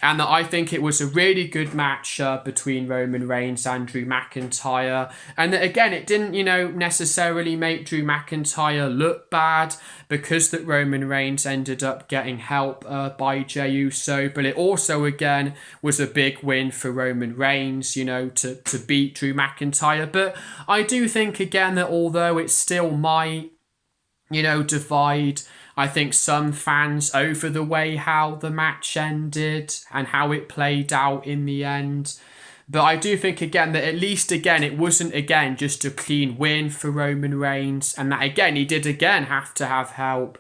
and that I think it was a really good match between Roman Reigns and Drew McIntyre, and that again it didn't necessarily make Drew McIntyre look bad because that Roman Reigns ended up getting help by Jey Uso, but it also again was a big win for Roman Reigns, to beat Drew McIntyre. But I do think again that although it still might divide, I think, some fans over the way how the match ended and how it played out in the end. But I do think again that at least again it wasn't again just a clean win for Roman Reigns, and that again he did again have to have help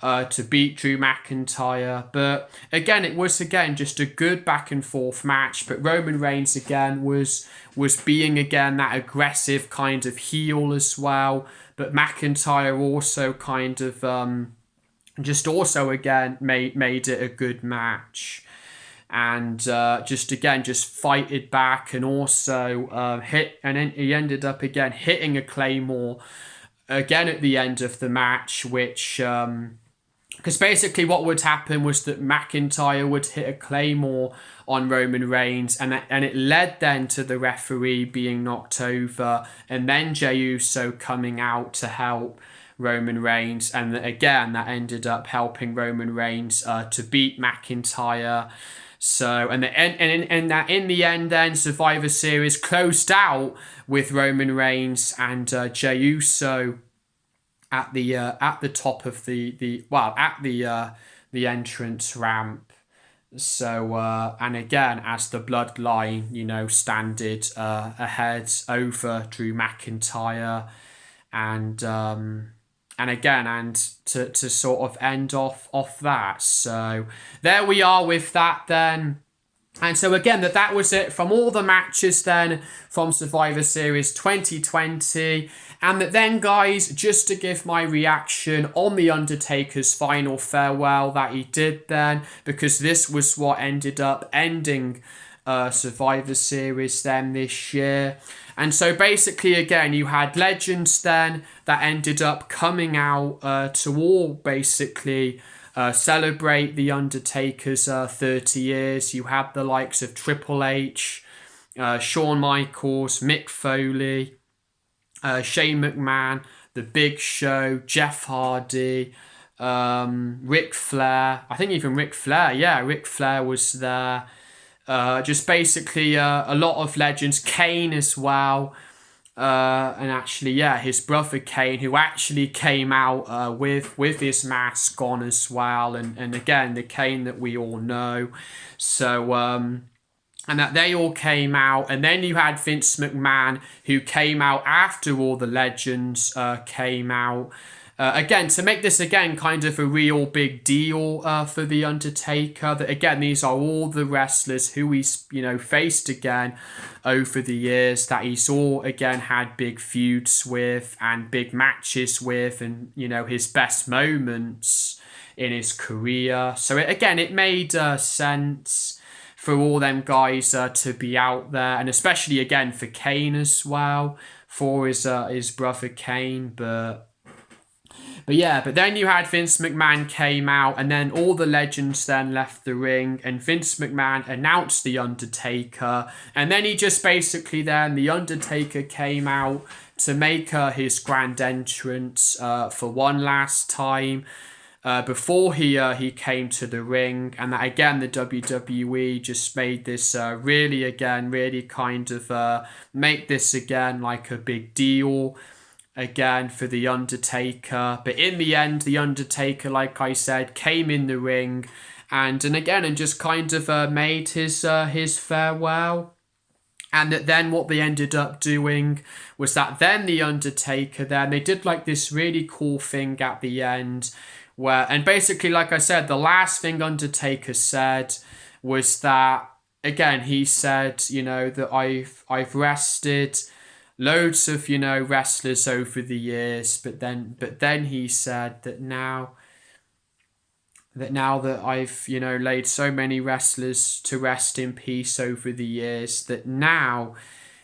to beat Drew McIntyre. But again it was again just a good back and forth match, but Roman Reigns again was being again that aggressive kind of heel as well. But McIntyre also kind of just also again made it a good match, and just fighted back, and also hit, and then he ended up again hitting a Claymore again at the end of the match, which because basically what would happen was that McIntyre would hit a Claymore on Roman Reigns, and it led then to the referee being knocked over, and then Jey Uso coming out to help Roman Reigns, and again that ended up helping Roman Reigns to beat McIntyre. So in the end then Survivor Series closed out with Roman Reigns and Jey Uso at the top of the entrance ramp. So and again as the bloodline standed ahead over Drew McIntyre, and to sort of end off that. So there we are with that then. And so again, that was it from all the matches then from Survivor Series 2020. And that then, guys, just to give my reaction on The Undertaker's final farewell that he did then, because this was what ended up ending Survivor Series then this year. And so basically, again, you had legends then that ended up coming out to all basically celebrate The Undertaker's 30 years. You had the likes of Triple H, Shawn Michaels, Mick Foley, Shane McMahon, The Big Show, Jeff Hardy, Ric Flair. I think even Ric Flair, Ric Flair was there. Just basically a lot of legends. Kane as well. And actually, his brother Kane, who actually came out with his mask on as well. And again, the Kane that we all know. So, and that they all came out. And then you had Vince McMahon, who came out after all the legends came out. Again, to make this again kind of a real big deal for The Undertaker, that again, these are all the wrestlers who he's, faced again over the years, that he's all again had big feuds with and big matches with, and, his best moments in his career. So it made sense for all them guys to be out there, and especially again for Kane as well, for his brother Kane, but then you had Vince McMahon came out, and then all the legends then left the ring, and Vince McMahon announced The Undertaker, and then he just basically then, The Undertaker came out to make his grand entrance for one last time before he came to the ring, and that again the WWE just made this really kind of make this again like a big deal again for The Undertaker. But in the end, The Undertaker, like I said, came in the ring and just kind of made his farewell. And that then what they ended up doing was that then The Undertaker, then they did like this really cool thing at the end where, and basically, like I said, the last thing Undertaker said was that, again, he said, that I've rested loads of wrestlers over the years, but then he said that now that I've laid so many wrestlers to rest in peace over the years, that now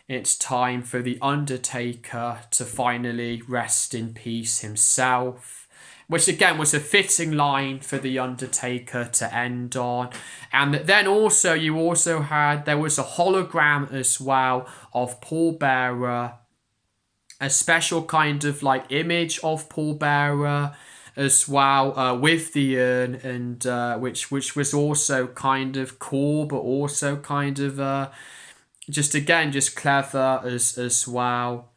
it's time for The Undertaker to finally rest in peace himself. which again was a fitting line for The Undertaker to end on. And then also, there was a hologram as well of Paul Bearer, a special kind of like image of Paul Bearer as well, with the urn, and which was also kind of cool, but also kind of just clever as well.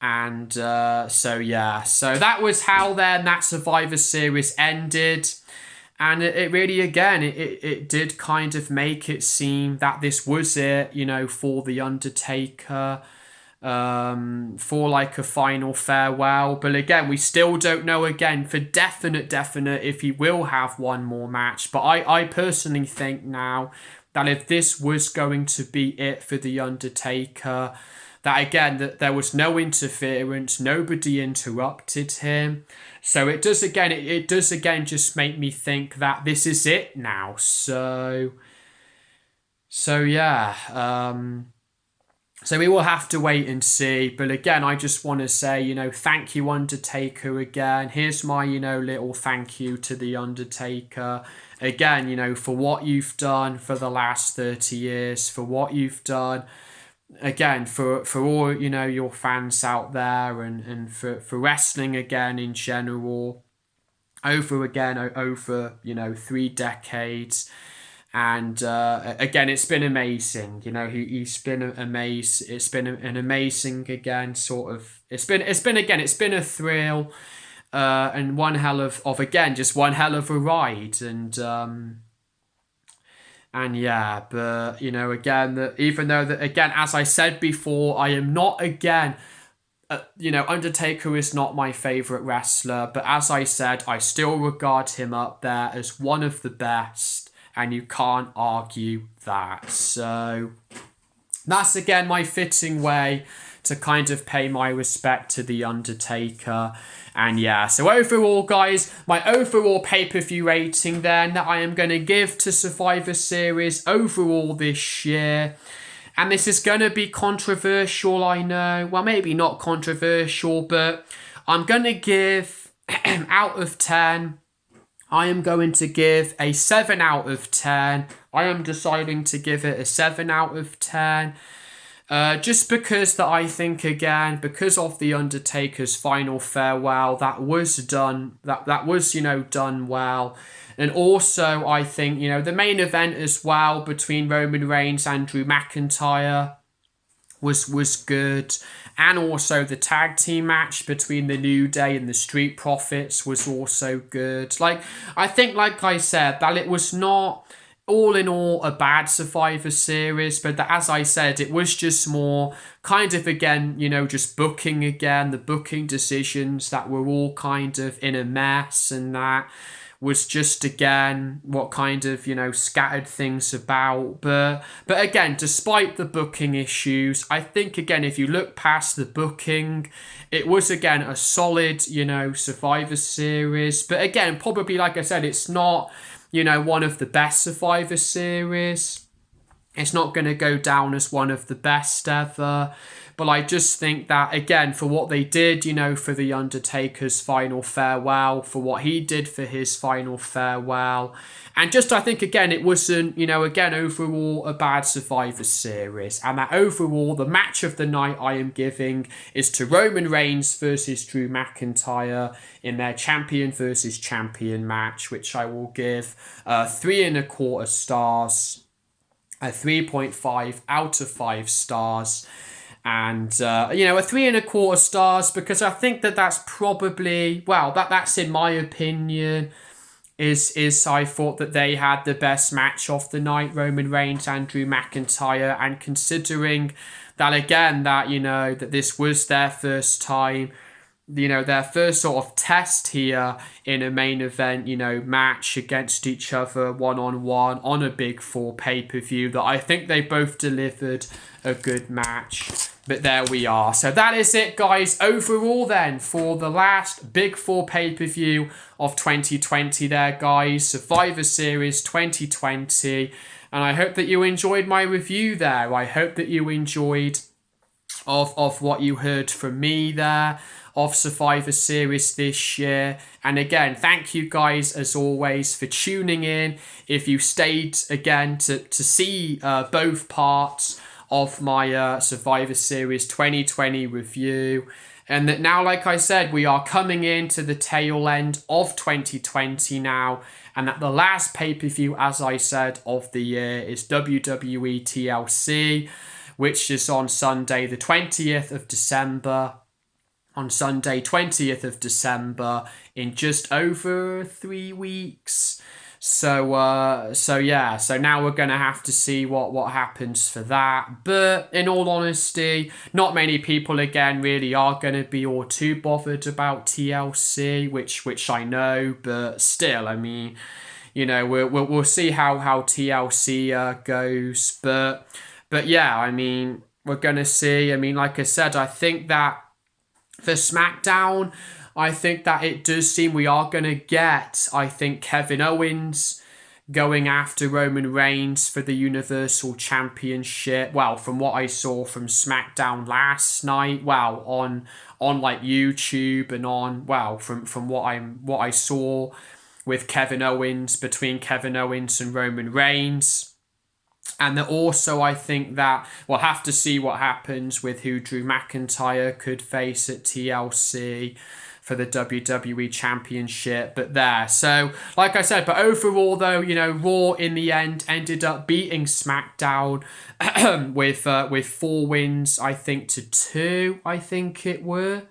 And so that was how then that Survivor Series ended. And it really, again, it did kind of make it seem that this was it, for The Undertaker, for like a final farewell. But again, we still don't know, again, for definite if he will have one more match. But I personally think now that if this was going to be it for The Undertaker, that again, that there was no interference, nobody interrupted him. So it does again just make me think that this is it now. So yeah. So we will have to wait and see. But again, I just want to say, thank you, Undertaker, again. Here's my, little thank you to The Undertaker. Again, for what you've done for the last 30 years, for what you've done, again, for all, your fans out there, and for wrestling, again, in general, over 3 decades. And again, it's been amazing. He's been amazing. It's been an amazing, again, sort of. It's been a thrill, and one hell of again, just one hell of a ride. And yeah, but again, that even though that, again, as I said before, I am not, again, Undertaker is not my favourite wrestler, but as I said, I still regard him up there as one of the best, and you can't argue that. So that's, again, my fitting way to kind of pay my respect to The Undertaker. And yeah, so overall, guys, my overall pay-per-view rating then that I am going to give to Survivor Series overall this year. And this is going to be controversial, I know. Well, maybe not controversial, but I'm going to give, out of 10, I am going to give a 7 out of 10. I am deciding to give it a 7 out of 10. Just because that I think, again, because of The Undertaker's final farewell, that was done, that was, done well. And also, I think, the main event as well between Roman Reigns and Drew McIntyre was good. And also the tag team match between the New Day and the Street Profits was also good. Like, I think, like I said, that it was not all in all a bad Survivor Series, but that, as I said, it was just more kind of, again, just booking, again, the booking decisions that were all kind of in a mess, and that was just, again, what kind of, scattered things about. But again, despite the booking issues, I think, again, if you look past the booking, it was, again, a solid, Survivor Series. But again, probably, like I said, it's not, one of the best Survivor Series. It's not going to go down as one of the best ever. But I just think that, again, for what they did, for The Undertaker's final farewell, for what he did for his final farewell, and just, I think, again, it wasn't, again, overall a bad Survivor Series. And that overall, the match of the night I am giving is to Roman Reigns versus Drew McIntyre in their champion versus champion match, which I will give 3.25 stars, a 3.5 out of 5 stars. And, a 3.25 stars, because I think that's probably, well, that's in my opinion, is I thought that they had the best match of the night, Roman Reigns and Drew McIntyre. And considering that, again, that, that this was their first time, their first sort of test here in a main event, match against each other one-on-one on a Big Four pay-per-view, that I think they both delivered a good match. But there we are. So that is it, guys, overall then for the last Big Four pay-per-view of 2020 there, guys. Survivor Series 2020. And I hope that you enjoyed my review there. I hope that you enjoyed of what you heard from me there of Survivor Series this year. And again, thank you guys as always for tuning in. If you stayed again to see both parts of my Survivor Series 2020 review. And that now, like I said, we are coming into the tail end of 2020 now. And that the last pay-per-view, as I said, of the year is WWE TLC, which is on Sunday, the 20th of December. On Sunday, 20th of December, in just over 3 weeks. So yeah, so now we're gonna have to see what happens for that. But in all honesty, not many people again really are gonna be all too bothered about TLC, which I know, but still, I mean, you know, we'll see how TLC goes. But yeah, I mean, we're gonna see. I mean, like I said, I think that for SmackDown, I think that it does seem we are going to get, I think, Kevin Owens going after Roman Reigns for the Universal Championship. Well, from what I saw from SmackDown last night, well, on like YouTube and on, well, from what I saw with Kevin Owens, between Kevin Owens and Roman Reigns. And that also, I think that we'll have to see what happens with who Drew McIntyre could face at TLC for the WWE Championship. But there, so like I said, but overall though, you know, Raw in the end ended up beating SmackDown with 4 wins, I think, to 2. I think it were.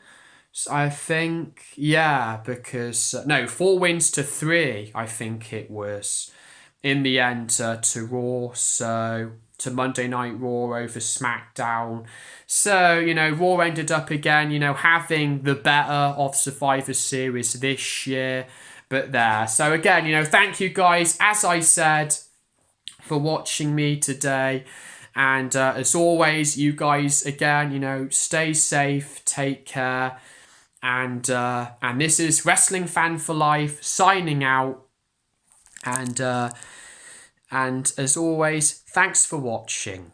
I think, yeah, because no, 4 wins to 3. I think it was. In the end, to Raw, so to Monday Night Raw over SmackDown. So, you know, Raw ended up again, you know, having the better of Survivor Series this year. But there. So again, you know, thank you guys, as I said, for watching me today. And as always, you guys, again, you know, stay safe, take care. And this is Wrestling Fan for Life signing out. And as always, thanks for watching.